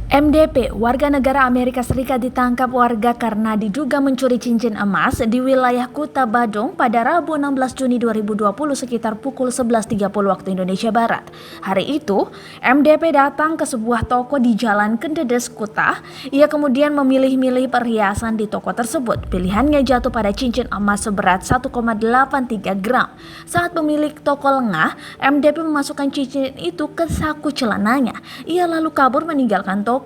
MDP, warga negara Amerika Serikat ditangkap warga karena diduga mencuri cincin emas di wilayah Kuta Badung pada Rabu 16 Juni 2020 sekitar pukul 11.30 waktu Indonesia Barat. Hari itu, MDP datang ke sebuah toko di Jalan Kendedes, Kuta. Ia kemudian memilih-milih perhiasan di toko tersebut. Pilihannya jatuh pada cincin emas seberat 1,83 gram. Saat pemilik toko lengah, MDP memasukkan cincin itu ke saku celananya. Ia lalu kabur meninggalkan toko.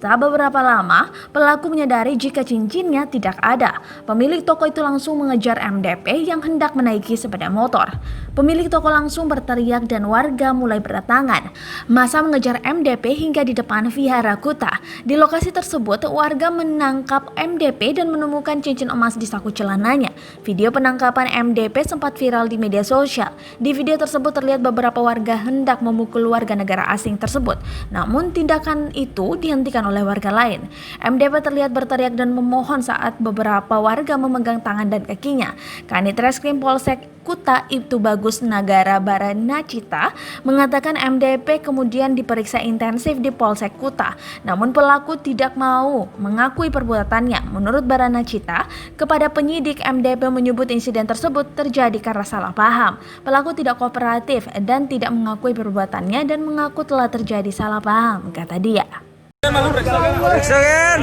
Tak beberapa lama, pelaku menyadari jika cincinnya tidak ada. Pemilik toko itu langsung mengejar MDP yang hendak menaiki sepeda motor. Pemilik toko langsung berteriak dan warga mulai berdatangan. Massa mengejar MDP hingga di depan Vihara Kuta. Di lokasi tersebut, warga menangkap MDP dan menemukan cincin emas di saku celananya. Video penangkapan MDP sempat viral di media sosial. Di video tersebut terlihat beberapa warga hendak memukul warga negara asing tersebut. Namun tindakan itu dihentikan oleh warga lain. MDP terlihat berteriak dan memohon saat beberapa warga memegang tangan dan kakinya. Kanit Reskrim Polsek Kuta Ibtu Bagus Nagara Baranacita mengatakan MDP kemudian diperiksa intensif di Polsek Kuta. Namun pelaku tidak mau mengakui perbuatannya. Menurut Baranacita, kepada penyidik MDP menyebut insiden tersebut terjadi karena salah paham. Pelaku tidak kooperatif dan tidak mengakui perbuatannya dan mengaku telah terjadi salah paham, kata dia. Periksakan.